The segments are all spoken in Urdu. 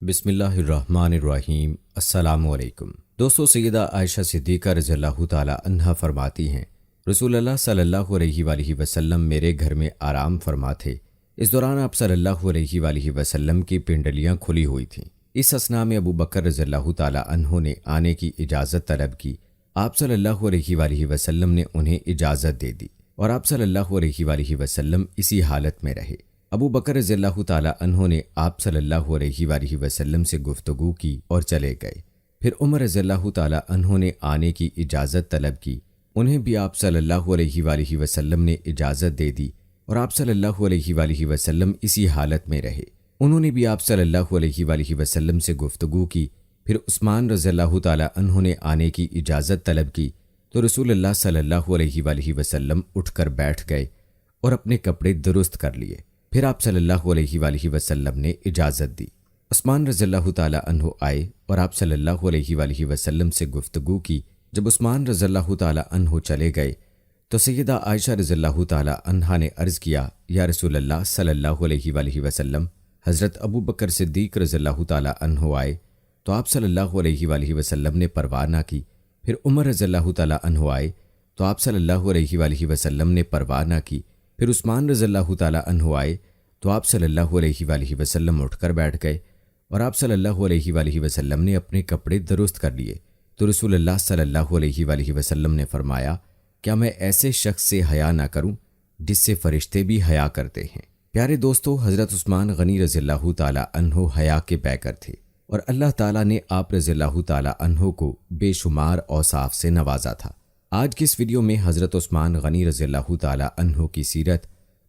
بسم اللہ الرحمن الرحیم۔ السلام علیکم دوستو، سیدہ عائشہ صدیقہ رضی اللہ تعالی عنہا فرماتی ہیں، رسول اللہ صلی اللہ علیہ وآلہ وسلم میرے گھر میں آرام فرما تھے۔ اس دوران آپ صلی اللہ علیہ وآلہ وسلم کی پنڈلیاں کھلی ہوئی تھیں۔ اس اثناء میں ابو بکر رضی اللہ تعالی عنہ نے آنے کی اجازت طلب کی۔ آپ صلی اللہ علیہ وآلہ وسلم نے انہیں اجازت دے دی اور آپ صلی اللہ علیہ وآلہ وسلم اسی حالت میں رہے۔ ابو بکر رضی اللہ تعالی عنہ نے آپ صلی اللہ علیہ وآلہ وسلم سے گفتگو کی اور چلے گئے۔ پھر عمر رضی اللہ تعالی عنہ نے آنے کی اجازت طلب کی، انہیں بھی آپ صلی اللہ علیہ وآلہ وسلم نے اجازت دے دی اور آپ صلی اللہ علیہ وآلہ وسلم اسی حالت میں رہے۔ انہوں نے بھی آپ صلی اللہ علیہ وآلہ وسلم سے گفتگو کی۔ پھر عثمان رضی اللہ تعالی عنہ نے آنے کی اجازت طلب کی تو رسول اللہ صلی اللہ علیہ وآلہ وسلم اٹھ کر بیٹھ گئے اور اپنے کپڑے درست کر لیے۔ پھر آپ صلی اللہ علیہ وآلہ وسلم نے اجازت دی۔ عثمان رضی اللہ تعالی عنہ آئے اور آپ صلی اللہ علیہ وآلہ وسلم سے گفتگو کی۔ جب عثمان رضی اللہ تعالی عنہ چلے گئے تو سیدہ عائشہ رضی اللہ تعالی عنہا نے عرض کیا، یا رسول اللہ صلی اللہ علیہ وآلہ وسلم، حضرت ابو بکر صدیق رضی اللہ تعالی عنہ آئے تو آپ صلی اللہ علیہ وآلہ وسلم نے پرواہ نہ کی۔ پھر عمر رضی اللہ تعالی عنہ آئے تو آپ صلی اللہ علیہ وآلہ وسلم نے پرواہ نہ کی۔ پھر عثمان رضی اللہ تعالی عنہ آئے تو آپ صلی اللہ علیہ وآلہ وسلم اٹھ کر بیٹھ گئے اور آپ صلی اللہ علیہ وآلہ وسلم نے اپنے کپڑے درست کر لیے۔ تو رسول اللہ صلی اللہ علیہ وآلہ وسلم نے فرمایا، کیا میں ایسے شخص سے حیا نہ کروں جس سے فرشتے بھی حیا کرتے ہیں؟ پیارے دوستو، حضرت عثمان غنی رضی اللہ تعالی عنہ حیا کے پیکر تھے اور اللہ تعالیٰ نے آپ رضی اللہ تعالی عنہ کو بے شمار اوصاف سے نوازا تھا۔ آج کی اس ویڈیو میں حضرت عثمان غنی رضی اللہ تعالی عنہ کی سیرت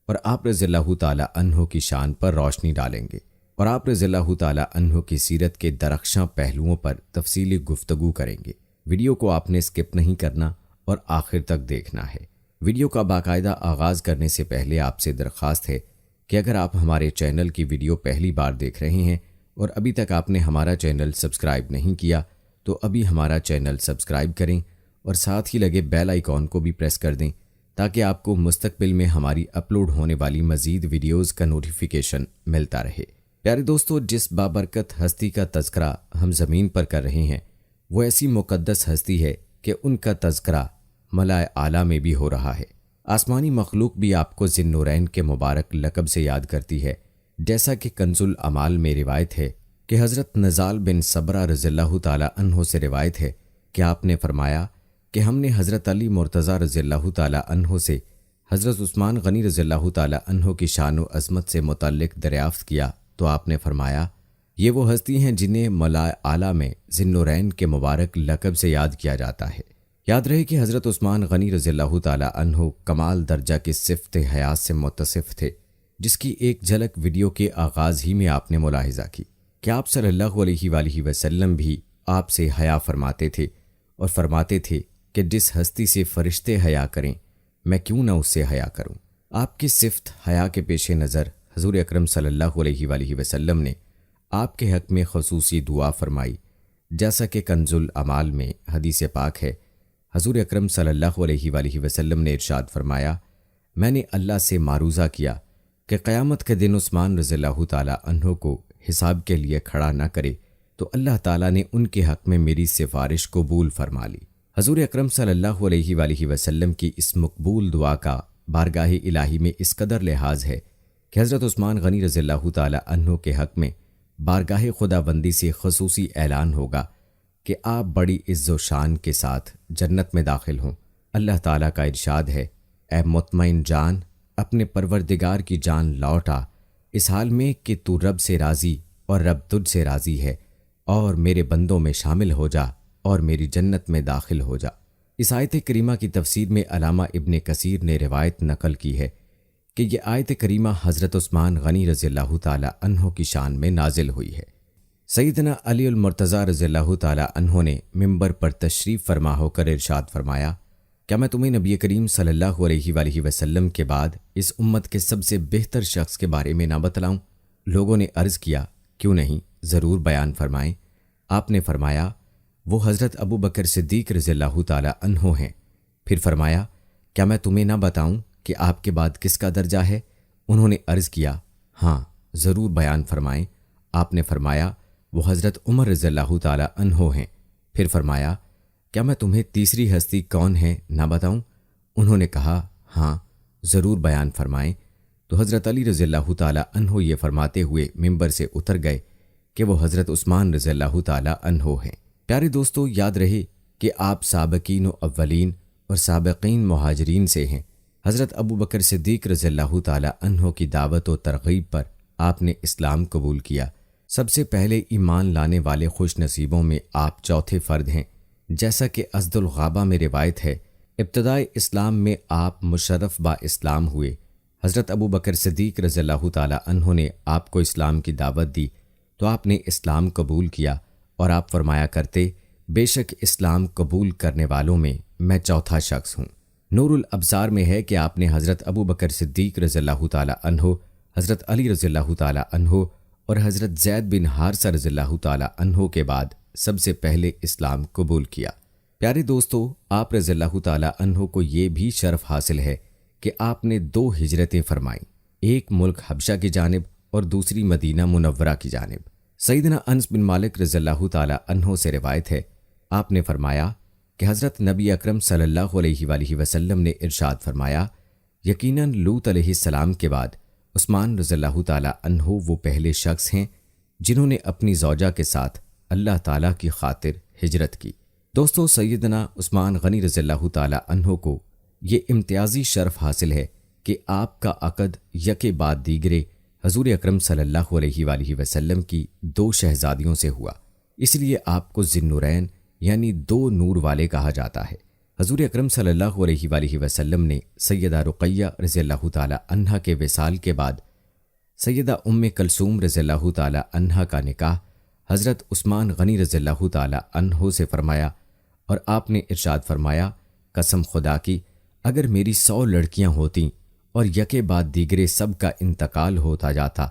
اور آپ رضی اللہ تعالی عنہ کی شان پر روشنی ڈالیں گے اور آپ رضی اللہ تعالی عنہ کی سیرت کے درخشاں پہلوؤں پر تفصیلی گفتگو کریں گے۔ ویڈیو کو آپ نے سکپ نہیں کرنا اور آخر تک دیکھنا ہے۔ ویڈیو کا باقاعدہ آغاز کرنے سے پہلے آپ سے درخواست ہے کہ اگر آپ ہمارے چینل کی ویڈیو پہلی بار دیکھ رہے ہیں اور ابھی تک آپ نے ہمارا چینل سبسکرائب نہیں کیا تو ابھی ہمارا چینل سبسکرائب کریں اور ساتھ ہی لگے بیل آئیکن کو بھی پریس کر دیں تاکہ آپ کو مستقبل میں ہماری اپلوڈ ہونے والی مزید ویڈیوز کا نوٹیفیکیشن ملتا رہے۔ پیارے دوستو، جس بابرکت ہستی کا تذکرہ ہم زمین پر کر رہے ہیں وہ ایسی مقدس ہستی ہے کہ ان کا تذکرہ ملائے اعلیٰ میں بھی ہو رہا ہے۔ آسمانی مخلوق بھی آپ کو ذی النورین کے مبارک لقب سے یاد کرتی ہے، جیسا کہ کنز الاعمال میں روایت ہے کہ حضرت نزال بن صبرہ رضی اللہ تعالی عنہ سے روایت ہے کہ آپ نے فرمایا کہ ہم نے حضرت علی مرتضیٰ رضی اللہ تعالی عنہ سے حضرت عثمان غنی رضی اللہ تعالی عنہ کی شان و عظمت سے متعلق دریافت کیا تو آپ نے فرمایا، یہ وہ ہستی ہیں جنہیں ملائے اعلیٰ میں ذی النورین کے مبارک لقب سے یاد کیا جاتا ہے۔ یاد رہے کہ حضرت عثمان غنی رضی اللہ تعالی عنہ کمال درجہ کی صفت حیات سے متصف تھے، جس کی ایک جھلک ویڈیو کے آغاز ہی میں آپ نے ملاحظہ کی کہ آپ صلی اللہ علیہ وآلہ وسلم بھی آپ سے حیا فرماتے تھے اور فرماتے تھے کہ جس ہستی سے فرشتے حیا کریں میں کیوں نہ اس سے حیا کروں۔ آپ کی صفت حیا کے پیش نظر حضور اکرم صلی اللہ علیہ وآلہ وسلم نے آپ کے حق میں خصوصی دعا فرمائی، جیسا کہ کنز الاعمال میں حدیث پاک ہے۔ حضور اکرم صلی اللہ علیہ وآلہ وسلم نے ارشاد فرمایا، میں نے اللہ سے معروضہ کیا کہ قیامت کے دن عثمان رضی اللہ تعالی عنہ کو حساب کے لیے کھڑا نہ کرے تو اللہ تعالیٰ نے ان کے حق میں میری سفارش قبول فرما لی۔ حضور اکرم صلی اللہ علیہ وآلہ وسلم کی اس مقبول دعا کا بارگاہ الہی میں اس قدر لحاظ ہے کہ حضرت عثمان غنی رضی اللہ تعالی عنہ کے حق میں بارگاہ خدا بندی سے خصوصی اعلان ہوگا کہ آپ بڑی عز و شان کے ساتھ جنت میں داخل ہوں۔ اللہ تعالیٰ کا ارشاد ہے، اے مطمئن جان، اپنے پروردگار کی جان لوٹا اس حال میں کہ تو رب سے راضی اور رب تجھ سے راضی ہے، اور میرے بندوں میں شامل ہو جا اور میری جنت میں داخل ہو جا۔ اس آیت کریمہ کی تفسیر میں علامہ ابن کثیر نے روایت نقل کی ہے کہ یہ آیت کریمہ حضرت عثمان غنی رضی اللہ تعالی عنہ کی شان میں نازل ہوئی ہے۔ سیدنا علی المرتضیٰ رضی اللہ تعالی عنہ نے ممبر پر تشریف فرما ہو کر ارشاد فرمایا، کیا میں تمہیں نبی کریم صلی اللہ علیہ وآلہ وسلم کے بعد اس امت کے سب سے بہتر شخص کے بارے میں نہ بتلاؤں؟ لوگوں نے عرض کیا، کیوں نہیں، ضرور بیان فرمائیں۔ آپ نے فرمایا، وہ حضرت ابو بکر صدیق رضی اللہ تعالی عنہ ہیں۔ پھر فرمایا، کیا میں تمہیں نہ بتاؤں کہ آپ کے بعد کس کا درجہ ہے؟ انہوں نے عرض کیا، ہاں ضرور بیان فرمائیں۔ آپ نے فرمایا، وہ حضرت عمر رضی اللہ تعالی عنہ ہیں۔ پھر فرمایا، کیا میں تمہیں تیسری ہستی کون ہے نہ بتاؤں؟ انہوں نے کہا، ہاں ضرور بیان فرمائیں۔ تو حضرت علی رضی اللہ تعالی عنہ یہ فرماتے ہوئے ممبر سے اتر گئے کہ وہ حضرت عثمان رضی اللہ تعالی عنہ ہیں۔ پیارے دوستو، یاد رہے کہ آپ سابقین و اولین اور سابقین مہاجرین سے ہیں۔ حضرت ابو بکر صدیق رضی اللہ تعالی عنہ کی دعوت و ترغیب پر آپ نے اسلام قبول کیا۔ سب سے پہلے ایمان لانے والے خوش نصیبوں میں آپ چوتھے فرد ہیں۔ جیسا کہ اسد الغابہ میں روایت ہے، ابتدائے اسلام میں آپ مشرف با اسلام ہوئے۔ حضرت ابو بکر صدیق رضی اللہ تعالی عنہ نے آپ کو اسلام کی دعوت دی تو آپ نے اسلام قبول کیا، اور آپ فرمایا کرتے، بے شک اسلام قبول کرنے والوں میں میں چوتھا شخص ہوں۔ نور الابصار میں ہے کہ آپ نے حضرت ابو بکر صدیق رضی اللہ تعالی عنہ، حضرت علی رضی اللہ تعالی عنہ اور حضرت زید بن حارثہ رضی اللہ تعالی عنہ کے بعد سب سے پہلے اسلام قبول کیا۔ پیارے دوستو، آپ رضی اللہ تعالی عنہ کو یہ بھی شرف حاصل ہے کہ آپ نے 2 ہجرتیں فرمائیں، ایک ملک حبشہ کی جانب اور دوسری مدینہ منورہ کی جانب۔ سیدنا انس بن مالک رضی اللہ تعالی عنہ سے روایت ہے، آپ نے فرمایا کہ حضرت نبی اکرم صلی اللہ علیہ وآلہ وسلم نے ارشاد فرمایا، یقیناً لوط علیہ السلام کے بعد عثمان رضی اللہ تعالی عنہ وہ پہلے شخص ہیں جنہوں نے اپنی زوجہ کے ساتھ اللہ تعالیٰ کی خاطر ہجرت کی۔ دوستو، سیدنا عثمان غنی رضی اللہ تعالی عنہ کو یہ امتیازی شرف حاصل ہے کہ آپ کا عقد یکے بعد دیگرے حضور اکرم صلی اللہ علیہ وآلہ وسلم کی 2 شہزادیوں سے ہوا، اس لیے آپ کو ذی النورین یعنی 2 نور والے کہا جاتا ہے۔ حضور اکرم صلی اللہ علیہ وآلہ وسلم نے سیدہ رقیہ رضی اللہ تعالی عنہا کے وصال کے بعد سیدہ ام کلثوم رضی اللہ تعالی عنہا کا نکاح حضرت عثمان غنی رضی اللہ تعالی عنہ سے فرمایا، اور آپ نے ارشاد فرمایا، قسم خدا کی اگر میری 100 لڑکیاں ہوتیں اور یکے بعد دیگرے سب کا انتقال ہوتا جاتا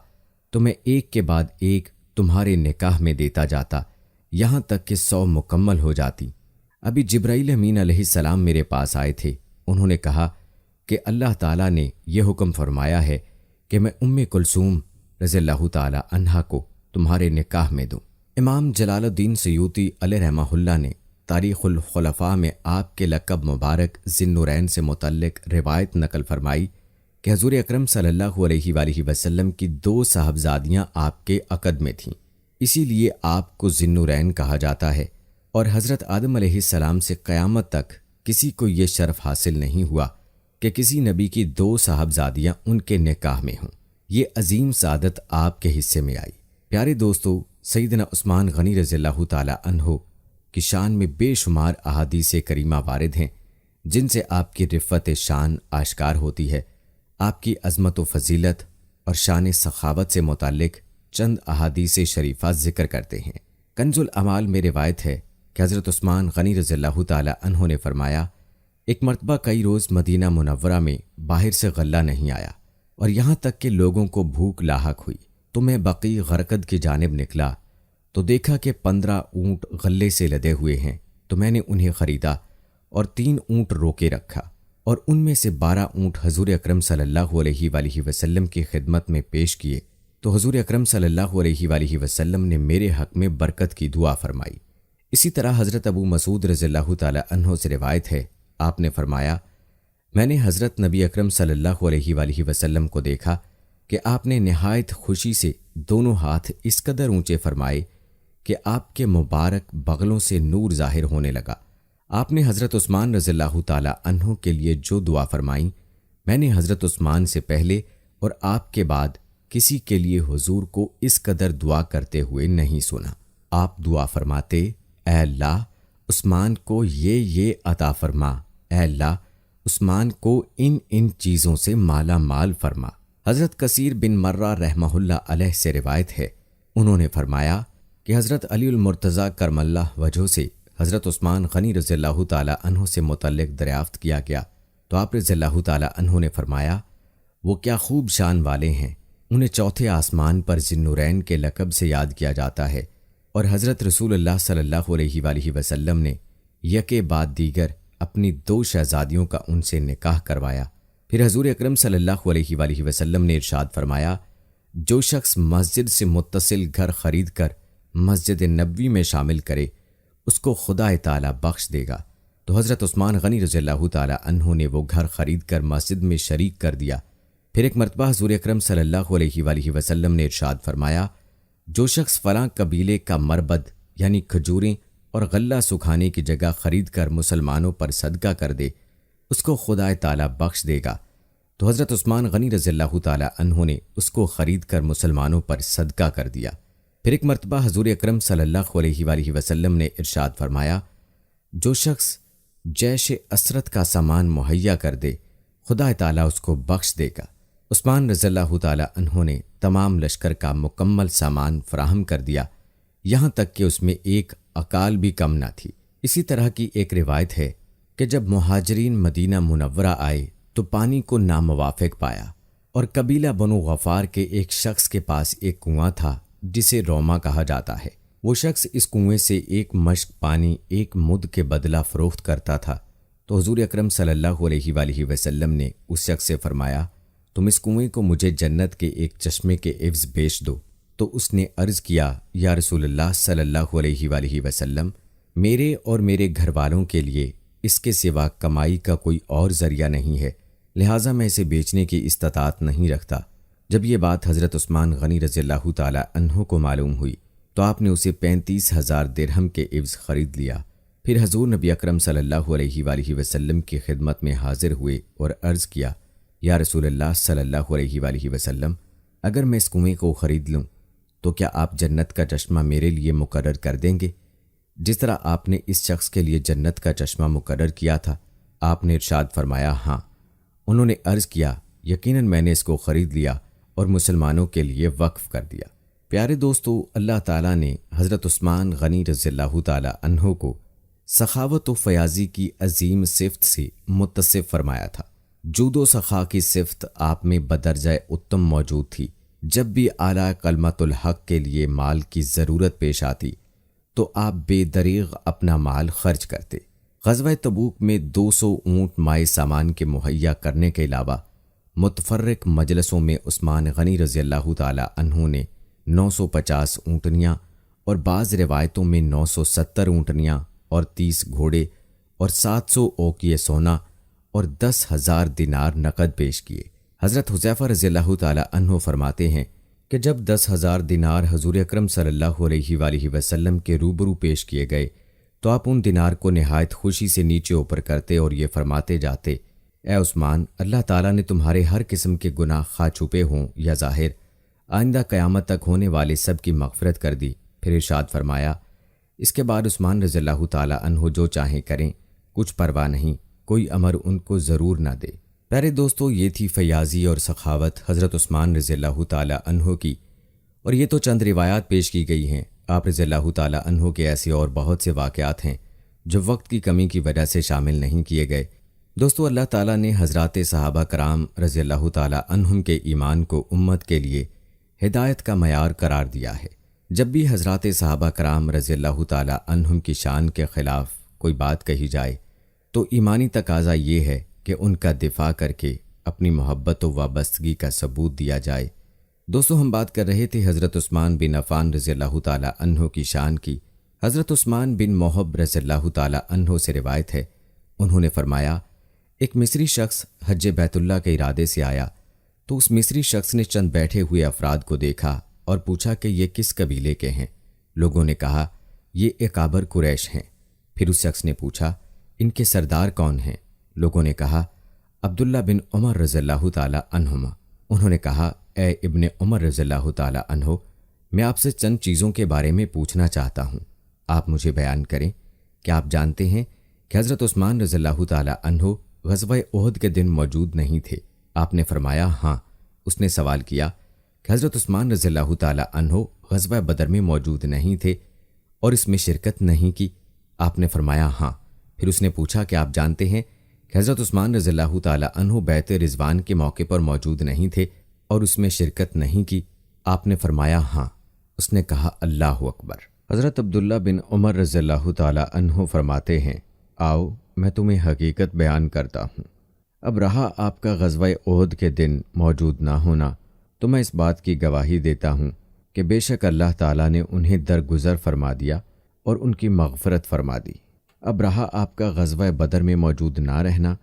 تو میں ایک کے بعد ایک تمہارے نکاح میں دیتا جاتا، یہاں تک کہ 100 مکمل ہو جاتی۔ ابھی جبرائیل امین علیہ السلام میرے پاس آئے تھے، انہوں نے کہا کہ اللہ تعالیٰ نے یہ حکم فرمایا ہے کہ میں ام کلثوم رضی اللہ تعالی عنہا کو تمہارے نکاح میں دوں۔ امام جلال الدین سیوطی علیہ رحمہ اللہ نے تاریخ الخلفاء میں آپ کے لقب مبارک ذی النورین سے متعلق روایت نقل فرمائی کہ حضور اکرم صلی اللہ علیہ وآلہ وسلم کی 2 صاحبزادیاں آپ کے عقد میں تھیں، اسی لیے آپ کو ذی النورین کہا جاتا ہے، اور حضرت آدم علیہ السلام سے قیامت تک کسی کو یہ شرف حاصل نہیں ہوا کہ کسی نبی کی 2 صاحبزادیاں ان کے نکاح میں ہوں۔ یہ عظیم سعادت آپ کے حصے میں آئی۔ پیارے دوستو، سیدنا عثمان غنی رضی اللہ تعالی عنہ کی شان میں بے شمار احادیث کریمہ وارد ہیں جن سے آپ کی رفعت شان آشکار ہوتی ہے۔ آپ کی عظمت و فضیلت اور شان سخاوت سے متعلق چند احادیث شریفہ ذکر کرتے ہیں۔ کنز الاعمال میں روایت ہے کہ حضرت عثمان غنی رضی اللہ تعالی عنہ نے فرمایا، ایک مرتبہ کئی روز مدینہ منورہ میں باہر سے غلہ نہیں آیا، اور یہاں تک کہ لوگوں کو بھوک لاحق ہوئی تو میں بقیع غرقد کی جانب نکلا تو دیکھا کہ 15 اونٹ غلے سے لدے ہوئے ہیں، تو میں نے انہیں خریدا اور 3 اونٹ روکے رکھا، اور ان میں سے 12 اونٹ حضور اکرم صلی اللہ علیہ وآلہ وسلم کی خدمت میں پیش کیے، تو حضور اکرم صلی اللہ علیہ وآلہ وسلم نے میرے حق میں برکت کی دعا فرمائی۔ اسی طرح حضرت ابو مسعود رضی اللہ تعالی عنہ سے روایت ہے، آپ نے فرمایا، میں نے حضرت نبی اکرم صلی اللہ علیہ وآلہ وسلم کو دیکھا کہ آپ نے نہایت خوشی سے دونوں ہاتھ اس قدر اونچے فرمائے کہ آپ کے مبارک بغلوں سے نور ظاہر ہونے لگا۔ آپ نے حضرت عثمان رضی اللہ تعالی عنہ کے لیے جو دعا فرمائیں، میں نے حضرت عثمان سے پہلے اور آپ کے بعد کسی کے لیے حضور کو اس قدر دعا کرتے ہوئے نہیں سنا۔ آپ دعا فرماتے، اے اللہ عثمان کو یہ عطا فرما، اے اللہ عثمان کو ان چیزوں سے مالا مال فرما۔ حضرت کثیر بن مرہ رحمہ اللہ علیہ سے روایت ہے، انہوں نے فرمایا کہ حضرت علی المرتضیٰ کرم اللہ وجہہ سے حضرت عثمان غنی رضی اللہ تعالی عنہ سے متعلق دریافت کیا گیا تو آپ رضی اللہ تعالی عنہ نے فرمایا، وہ کیا خوب شان والے ہیں، انہیں چوتھے آسمان پر ذی النورین کے لقب سے یاد کیا جاتا ہے، اور حضرت رسول اللہ صلی اللہ علیہ وآلہ وسلم نے یکے بعد دیگر اپنی 2 شہزادیوں کا ان سے نکاح کروایا۔ پھر حضور اکرم صلی اللہ علیہ وآلہ وسلم نے ارشاد فرمایا، جو شخص مسجد سے متصل گھر خرید کر مسجد نبوی میں شامل کرے اس کو خدا تعالیٰ بخش دے گا۔ تو حضرت عثمان غنی رضی اللہ تعالیٰ عنہ نے وہ گھر خرید کر مسجد میں شریک کر دیا۔ پھر ایک مرتبہ حضور اکرم صلی اللہ علیہ وآلہ وسلم نے ارشاد فرمایا، جو شخص فلاں قبیلے کا مربد یعنی کھجوریں اور غلہ سکھانے کی جگہ خرید کر مسلمانوں پر صدقہ کر دے اس کو خدا تعالیٰ بخش دے گا۔ تو حضرت عثمان غنی رضی اللہ تعالیٰ عنہ نے اس کو خرید کر مسلمانوں پر صدقہ کر دیا۔ پھر ایک مرتبہ حضور اکرم صلی اللہ علیہ وآلہ وسلم نے ارشاد فرمایا، جو شخص جیش اسرت کا سامان مہیا کر دے خدا تعالیٰ اس کو بخش دے گا۔ عثمان رضی اللہ تعالیٰ عنہ نے تمام لشکر کا مکمل سامان فراہم کر دیا، یہاں تک کہ اس میں ایک عقال بھی کم نہ تھی۔ اسی طرح کی ایک روایت ہے کہ جب مہاجرین مدینہ منورہ آئے تو پانی کو ناموافق پایا، اور قبیلہ بنو غفار کے ایک شخص کے پاس ایک کنواں تھا جسے روما کہا جاتا ہے۔ وہ شخص اس کنویں سے ایک مشک پانی ایک مد کے بدلہ فروخت کرتا تھا۔ تو حضور اکرم صلی اللہ علیہ وآلہ وسلم نے اس شخص سے فرمایا، تم اس کنویں کو مجھے جنت کے ایک چشمے کے عوض بیچ دو۔ تو اس نے عرض کیا، یا رسول اللہ صلی اللہ علیہ وآلہ وسلم، میرے اور میرے گھر والوں کے لیے اس کے سوا کمائی کا کوئی اور ذریعہ نہیں ہے، لہٰذا میں اسے بیچنے کی استطاعت نہیں رکھتا۔ جب یہ بات حضرت عثمان غنی رضی اللہ تعالیٰ عنہ کو معلوم ہوئی تو آپ نے اسے 35,000 درہم کے عوض خرید لیا۔ پھر حضور نبی اکرم صلی اللہ علیہ وآلہ وسلم کی خدمت میں حاضر ہوئے اور عرض کیا، یا رسول اللہ صلی اللہ علیہ وآلہ وسلم، اگر میں اس کنویں کو خرید لوں تو کیا آپ جنت کا چشمہ میرے لیے مقرر کر دیں گے، جس طرح آپ نے اس شخص کے لیے جنت کا چشمہ مقرر کیا تھا؟ آپ نے ارشاد فرمایا، ہاں۔ انہوں نے عرض کیا، یقیناً میں نے اس کو خرید لیا اور مسلمانوں کے لیے وقف کر دیا۔ پیارے دوستو، اللہ تعالیٰ نے حضرت عثمان غنی رضی اللہ تعالیٰ عنہ کو سخاوت و فیاضی کی عظیم صفت سے متصف فرمایا تھا۔ جود و سخا کی صفت آپ میں بدرجہ اتم موجود تھی۔ جب بھی اعلیٰ کلمت الحق کے لیے مال کی ضرورت پیش آتی تو آپ بے دریغ اپنا مال خرچ کرتے۔ غزوہ تبوک میں 200 اونٹ مائع سامان کے مہیا کرنے کے علاوہ متفرق مجلسوں میں عثمان غنی رضی اللہ تعالیٰ عنہ نے 950 اونٹنیاں اور بعض روایتوں میں 970 اونٹنیاں اور 30 گھوڑے اور 700 اوقیہ سونا اور 10,000 دینار نقد پیش کیے۔ حضرت حذیفہ رضی اللہ تعالیٰ عنہ فرماتے ہیں کہ جب 10,000 دینار حضور اکرم صلی اللہ علیہ وآلہ وسلم کے روبرو پیش کیے گئے تو آپ ان دینار کو نہایت خوشی سے نیچے اوپر کرتے اور یہ فرماتے جاتے، اے عثمان، اللہ تعالیٰ نے تمہارے ہر قسم کے گناہ خواہ چھپے ہوں یا ظاہر آئندہ قیامت تک ہونے والے سب کی مغفرت کر دی۔ پھر ارشاد فرمایا، اس کے بعد عثمان رضی اللہ تعالیٰ عنہ جو چاہیں کریں، کچھ پرواہ نہیں، کوئی امر ان کو ضرور نہ دے۔ پیارے دوستو، یہ تھی فیاضی اور سخاوت حضرت عثمان رضی اللہ تعالیٰ عنہ کی، اور یہ تو چند روایات پیش کی گئی ہیں۔ آپ رضی اللہ تعالیٰ عنہ کے ایسے اور بہت سے واقعات ہیں جو وقت کی کمی کی وجہ سے شامل نہیں کیے گئے۔ دوستو، اللہ تعالیٰ نے حضرات صحابہ کرام رضی اللہ تعالیٰ عنہم کے ایمان کو امت کے لیے ہدایت کا معیار قرار دیا ہے۔ جب بھی حضرات صحابہ کرام رضی اللہ تعالیٰ عنہم کی شان کے خلاف کوئی بات کہی جائے تو ایمانی تقاضا یہ ہے کہ ان کا دفاع کر کے اپنی محبت و وابستگی کا ثبوت دیا جائے۔ دوستو، ہم بات کر رہے تھے حضرت عثمان بن عفان رضی اللہ تعالیٰ عنہ کی شان کی۔ حضرت عثمان بن محب رضی اللہ تعالیٰ عنہ سے روایت ہے، انہوں نے فرمایا، ایک مصری شخص حج بیت اللہ کے ارادے سے آیا تو اس مصری شخص نے چند بیٹھے ہوئے افراد کو دیکھا اور پوچھا کہ یہ کس قبیلے کے ہیں۔ لوگوں نے کہا، یہ اکابر قریش ہیں۔ پھر اس شخص نے پوچھا، ان کے سردار کون ہیں؟ لوگوں نے کہا، عبداللہ بن عمر رضی اللہ تعالیٰ عنہما۔ انہوں نے کہا، اے ابن عمر رضی اللہ تعالیٰ عنہ، میں آپ سے چند چیزوں کے بارے میں پوچھنا چاہتا ہوں، آپ مجھے بیان کریں۔ کیا آپ جانتے ہیں کہ حضرت عثمان رضی اللہ تعالیٰ عنہ غزوہ احد کے دن موجود نہیں تھے؟ آپ نے فرمایا، ہاں۔ اس نے سوال کیا کہ حضرت عثمان رضی اللہ تعالیٰ عنہ غزوہ بدر میں موجود نہیں تھے اور اس میں شرکت نہیں کی؟ آپ نے فرمایا، ہاں۔ پھر اس نے پوچھا کہ آپ جانتے ہیں کہ حضرت عثمان رضی اللہ تعالیٰ عنہ بیعت رضوان کے موقع پر موجود نہیں تھے اور اس میں شرکت نہیں کی؟ آپ نے فرمایا، ہاں۔ اس نے کہا، اللہ اکبر۔ حضرت عبداللہ بن عمر رضی اللہ تعالیٰ عنہ فرماتے ہیں، آؤ میں تمہیں حقیقت بیان کرتا ہوں۔ اب رہا آپ کا غزوہ احد کے دن موجود نہ ہونا، تو میں اس بات کی گواہی دیتا ہوں کہ بے شک اللہ تعالیٰ نے انہیں درگزر فرما دیا اور ان کی مغفرت فرما دی۔ اب رہا آپ کا غزوہ بدر میں موجود نہ رہنا،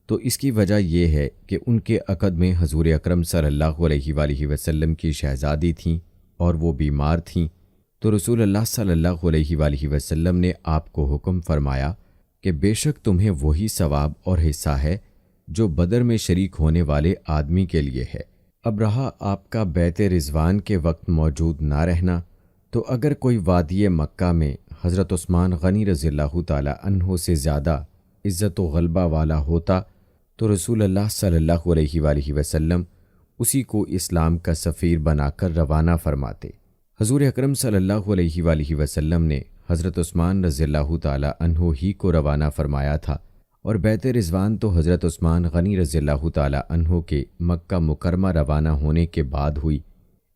تو اس کی وجہ یہ ہے کہ ان کے عقد میں حضور اکرم صلی اللہ علیہ وآلہ وسلم کی شہزادی تھیں اور وہ بیمار تھیں، تو رسول اللہ صلی اللہ علیہ وآلہ وسلم نے آپ کو حکم فرمایا کہ بے شک تمہیں وہی ثواب اور حصہ ہے جو بدر میں شریک ہونے والے آدمی کے لیے ہے۔ اب رہا آپ کا بیت رضوان کے وقت موجود نہ رہنا، تو اگر کوئی وادی مکہ میں حضرت عثمان غنی رضی اللہ تعالی عنہ سے زیادہ عزت و غلبہ والا ہوتا تو رسول اللہ صلی اللہ علیہ وآلہ وسلم اسی کو اسلام کا سفیر بنا کر روانہ فرماتے۔ حضور اکرم صلی اللہ علیہ وآلہ وسلم نے حضرت عثمان رضی اللہ تعالی عنہ ہی کو روانہ فرمایا تھا، اور بیت رضوان تو حضرت عثمان غنی رضی اللہ تعالی عنہ کے مکہ مکرمہ روانہ ہونے کے بعد ہوئی۔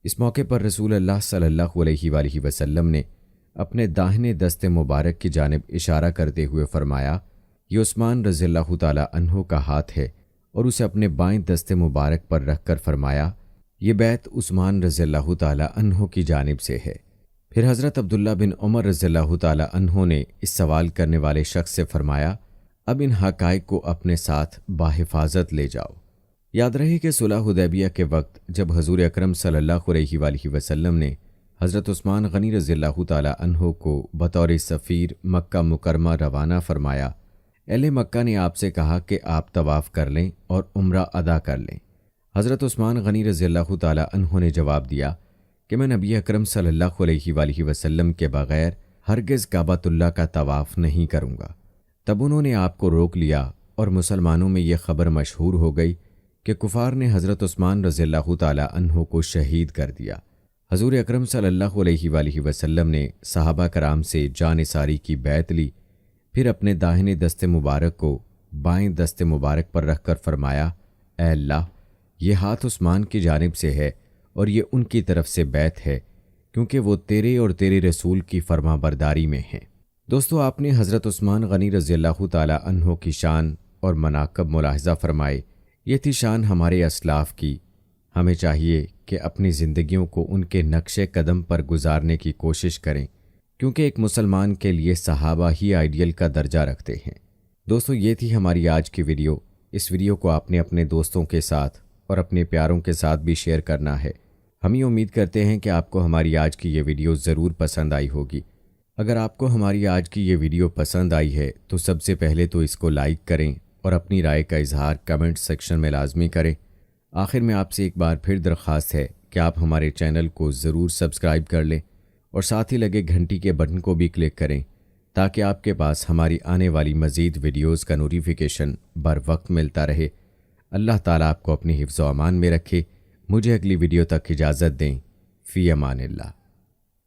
اس موقع پر رسول اللہ صلی اللہ علیہ وآلہ وسلم نے اپنے داہنے دست مبارک کی جانب اشارہ کرتے ہوئے فرمایا، یہ عثمان رضی اللہ تعالی عنہ کا ہاتھ ہے، اور اسے اپنے بائیں دست مبارک پر رکھ کر فرمایا، یہ بیت عثمان رضی اللہ تعالی عنہ کی جانب سے ہے۔ پھر حضرت عبداللہ بن عمر رضی اللہ تعالی عنہ نے اس سوال کرنے والے شخص سے فرمایا، اب ان حقائق کو اپنے ساتھ بحفاظت لے جاؤ۔ یاد رہے کہ صلح حدیبیہ کے وقت جب حضور اکرم صلی اللہ علیہ وآلہ وسلم نے حضرت عثمان غنی رضی اللہ تعالی عنہ کو بطور سفیر مکہ مکرمہ روانہ فرمایا، اہل مکہ نے آپ سے کہا کہ آپ طواف کر لیں اور عمرہ ادا کر لیں۔ حضرت عثمان غنی رضی اللہ تعالی عنہ نے جواب دیا کہ میں نبی اکرم صلی اللہ علیہ وآلہ وسلم کے بغیر ہرگز کعبۃ اللہ کا طواف نہیں کروں گا۔ تب انہوں نے آپ کو روک لیا، اور مسلمانوں میں یہ خبر مشہور ہو گئی کہ کفار نے حضرت عثمان رضی اللہ تعالی عنہ کو شہید کر دیا۔ حضور اکرم صلی اللہ علیہ وآلہ وسلم نے صحابہ کرام سے جانثاری کی بیعت لی، پھر اپنے داہنے دست مبارک کو بائیں دست مبارک پر رکھ کر فرمایا، اے اللہ، یہ ہاتھ عثمان کی جانب سے ہے اور یہ ان کی طرف سے بیعت ہے، کیونکہ وہ تیرے اور تیرے رسول کی فرما برداری میں ہیں۔ دوستو، آپ نے حضرت عثمان غنی رضی اللہ تعالی عنہ کی شان اور مناقب ملاحظہ فرمائے۔ یہ تھی شان ہمارے اسلاف کی۔ ہمیں چاہیے کہ اپنی زندگیوں کو ان کے نقش قدم پر گزارنے کی کوشش کریں، کیونکہ ایک مسلمان کے لیے صحابہ ہی آئیڈیل کا درجہ رکھتے ہیں۔ دوستو، یہ تھی ہماری آج کی ویڈیو۔ اس ویڈیو کو آپ نے اپنے دوستوں کے ساتھ اور اپنے پیاروں کے ساتھ بھی شیئر کرنا ہے۔ ہم یہ امید کرتے ہیں کہ آپ کو ہماری آج کی یہ ویڈیو ضرور پسند آئی ہوگی۔ اگر آپ کو ہماری آج کی یہ ویڈیو پسند آئی ہے تو سب سے پہلے تو اس کو لائک کریں اور اپنی رائے کا اظہار کمنٹ سیکشن میں لازمی کریں۔ آخر میں آپ سے ایک بار پھر درخواست ہے کہ آپ ہمارے چینل کو ضرور سبسکرائب کر لیں اور ساتھ ہی لگے گھنٹی کے بٹن کو بھی کلک کریں تاکہ آپ کے پاس ہماری آنے والی مزید ویڈیوز کا نوٹیفیکیشن بر وقت ملتا رہے۔ اللہ تعالیٰ آپ کو اپنی حفظ و امان میں رکھے۔ مجھے اگلی ویڈیو تک اجازت دیں۔ فی امان اللہ۔